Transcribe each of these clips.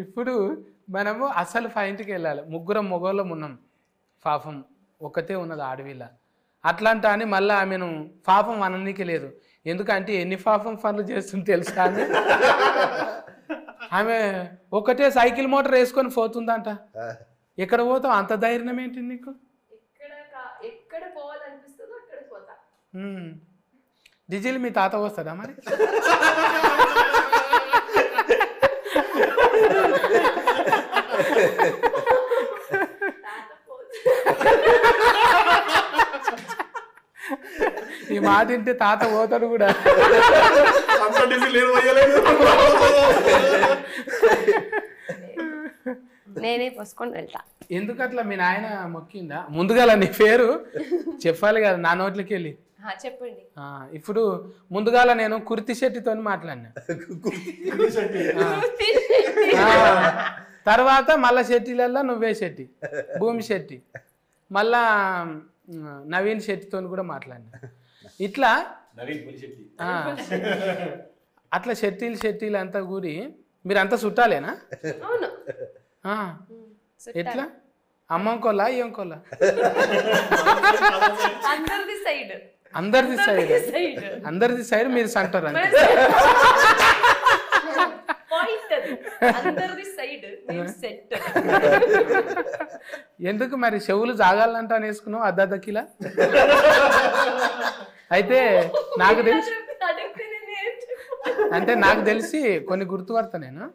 ఇప్పుడు మనము అసలు పాయింట్కి వెళ్ళాలి. ముగ్గురం మొగోళ్ళం ఉన్నాం, పాపం ఒక్కతే ఉన్నది ఆడవిల్ల. అట్లాంటా అని మళ్ళీ ఆమెను పాపం అననీకి లేదు. ఎందుకంటే ఎన్ని పాపం పనులు చేస్తుంది తెలుసా అని. ఆమె ఒకటే సైకిల్ మోటార్ వేసుకొని పోతుందంట. ఎక్కడ పోతావు? అంత ధైర్యం ఏంటి నీకు? ఎక్కడ పోవాలనిపిస్తుందో అక్కడ పోతా. డీజిల్ మీ తాత వస్తుందా మరి? ఈ మాట వింటే తాత పోతాడు కూడా. నేనే పోసుకొని వెళ్తా. ఎందుకట్లా మీ నాయన మొక్కిందా? ముందుగా నీ పేరు చెప్పాలి కదా నా నోట్లకి వెళ్ళి. చెప్పండి. ఇప్పుడు ముందుగాల నేను కుర్తి శెట్టితో మాట్లాడినా, తర్వాత మళ్ళా శెట్టిలల్లా నువ్వే శెట్టి, భూమి శెట్టి, మళ్ళా నవీన్ శెట్టితో కూడా మాట్లాడినా. ఇట్లా అట్లా శెట్టీలు అంతా కూడి మీరంతా చుట్టాలేనా? ఎట్లా? అమ్మంకోలా ఇయ్యంకోలా? అందరిది సైడ్ మీరు సంటారు అంతే. ఎందుకు మరి చెవులు జాగాలంట వేసుకున్నావు అద్దకిలా? అయితే నాకు తెలిసి నాకు తెలిసి కొన్ని గుర్తుపడతా నేను.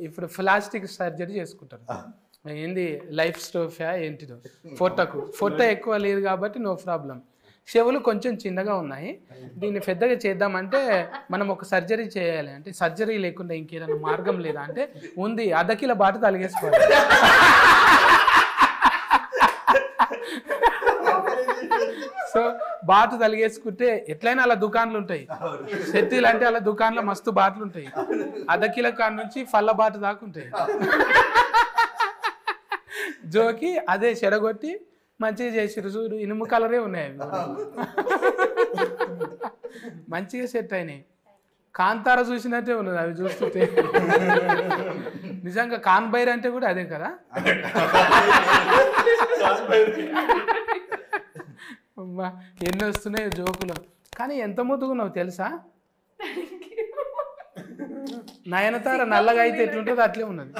ఇప్పుడు ప్లాస్టిక్ సర్జరీ చేసుకుంటారు. ఏంది లైఫ్ స్టోఫా ఏంటిదో, ఫోటో ఎక్కువ లేదు కాబట్టి నో ప్రాబ్లం. చెవులు కొంచెం చిన్నగా ఉన్నాయి, దీన్ని పెద్దగా చేద్దామంటే మనం ఒక సర్జరీ చేయాలి. అంటే సర్జరీ లేకుండా ఇంకేదైనా మార్గం లేదా అంటే ఉంది, అద్దకిల బాట తలిగేసుకోవాలి. సో బాటు తలిగేసుకుంటే ఎట్లయినా అలా దుకాన్లు ఉంటాయి. సెట్టీలు అంటే అలా దుకాన్లో మస్తు బాటలు ఉంటాయి. అద్దకిల కాడ నుంచి ఫల్ల బాట దాకా ఉంటాయి. జోకి అదే చెడగొట్టి మంచిగా చేసిరు చూడు. ఇనుము కలరే ఉన్నాయి అవి, మంచిగా సెట్ అయినాయి. కాంతార చూసినట్టే ఉన్నది అవి చూస్తుంటే. నిజంగా కాన్బైర్ అంటే కూడా అదే కదా. అమ్మా ఎన్ని వస్తున్నాయి జోకులు. కానీ ఎంత ముద్దుగున్నావు తెలుసా? నయనతార నల్లగా అయితే ఎట్లుంటుందో అట్లే ఉన్నది.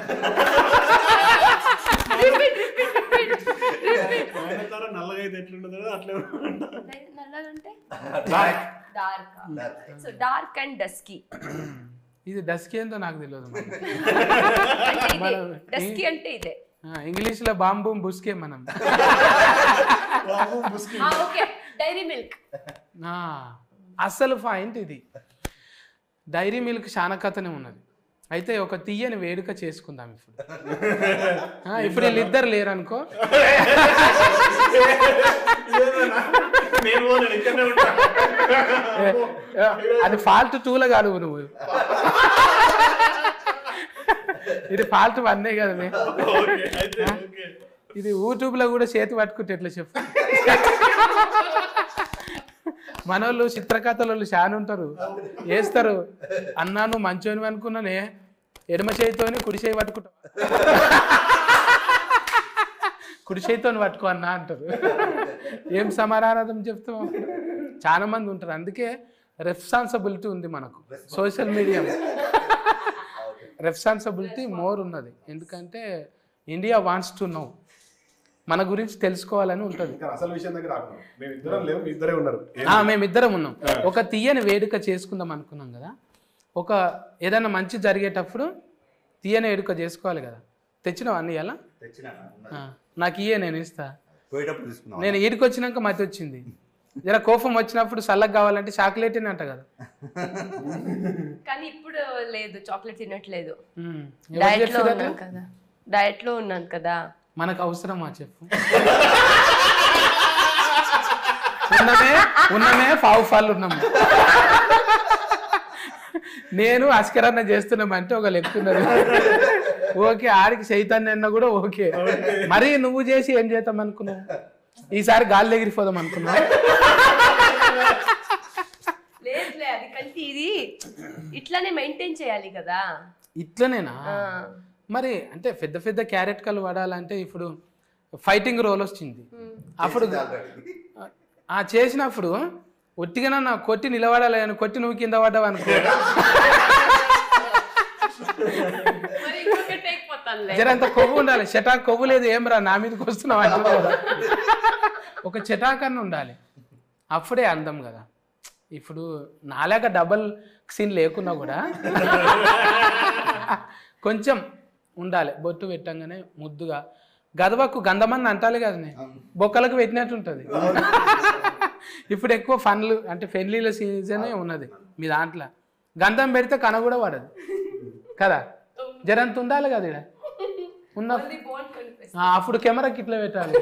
ఇది డస్కీ ఏంటో నాకు తెలియదు. ఇంగ్లీష్ లో బాంబూ బుస్కే మనం. అసలు పాయింట్ ఇది. డైరీ మిల్క్ చాలా కథనే ఉన్నది. అయితే ఒక తీయని వేడుక చేసుకుందాం ఇప్పుడు. ఇప్పుడు వీళ్ళిద్దరు లేరనుకో, అది ఫాల్ట్ 2లో కాదు నువ్వు, ఇది ఫాల్ట్ 1 కదా. ఇది యూట్యూబ్ లో కూడా చేతి పట్టుకుంటే ఎట్లా చెప్పు. మనోళ్ళు చిత్రకథలు చాలా ఉంటారు, వేస్తారు. అన్నా నువ్వు మంచోని అనుకున్నానే, ఎడమ చేతితోని కుడి చేయి పట్టుకుంటావు, కుడి చేతితోని పట్టుకో అన్నా అంటారు. ఏం సమాధానం చెప్తాం? చాలా మంది ఉంటారు. అందుకే రెస్పాన్సిబిలిటీ ఉంది మనకు. సోషల్ మీడియా రెస్పాన్సిబిలిటీ మోర్ ఉన్నది. ఎందుకంటే ఇండియా వాంట్స్ టు నో, మన గురించి తెలుసుకోవాలని ఉంటుంది. మేమిద్దరం ఉన్నాం. ఒక తీయని వేడుక చేసుకుందాం అనుకున్నాం కదా. ఒక ఏదైనా మంచి జరిగేటప్పుడు తీయని వేడుక చేసుకోవాలి కదా. తెచ్చినావు అన్ని ఎలా? నాకు ఇయ్యే, నేను ఇస్తా. నేను ఈడికి వచ్చినాక మతి వచ్చింది. జర కోపం వచ్చినప్పుడు చల్లగా కావాలంటే చాక్లెట్ అంట కదా. కానీ ఇప్పుడు లేదు, చాక్లెట్ తినట్లేదు. డయట్ లో ఉన్నాను కదా. మనకు అవసరమా చెప్పు? ఉన్నమే పావు ఫాలు ఉన్నాము. నేను అస్కరన్న చేస్తున్నామంటే ఒక లెక్కున్నది. ఓకే, ఆడికి చైతన్య కూడా ఓకే. మరి నువ్వు చేసి ఏం చేద్దాం అనుకున్నావు? ఈసారి గాలి ఎగిరిపోదాం అనుకున్నావు? లేదు, అది కంటే ఇది ఇట్లానే మెయింటైన్ చేయాలి కదా. ఇట్లనేనా మరి అంటే పెద్ద పెద్ద క్యారెట్ కళ్ళు పడాలంటే ఇప్పుడు ఫైటింగ్ రోల్ వచ్చింది అప్పుడు చేసినప్పుడు ఒట్టిగా నా కొట్టి నిలబడాలి అని కొట్టి నువ్వు కింద పడ్డావు అనుకో జరంత కొవ్వు ఉండాలి చటాక్ కొవ్వు లేదు ఏం రా నా మీదకి వస్తున్నావు అంటే ఒక చటాకన్న ఉండాలి అప్పుడే అందం కదా ఇప్పుడు నాలాగా డబల్ సీన్ లేకున్నా కూడా కొంచెం ఉండాలి బొట్టు పెట్టంగానే ముద్దుగా గదవకు గంధమని అంటాలి కదా బొక్కలకు పెట్టినట్టు ఉంటుంది ఇప్పుడు ఎక్కువ ఫన్లు అంటే పెళ్లిళ్ళ సీజనే ఉన్నది మీ దాంట్లో గంధం పెడితే కన కూడా పడదు కదా జరంత ఉండాలి కదా ఇక్కడ ఉన్న అప్పుడు కెమెరాకి ఇట్లా పెట్టాలి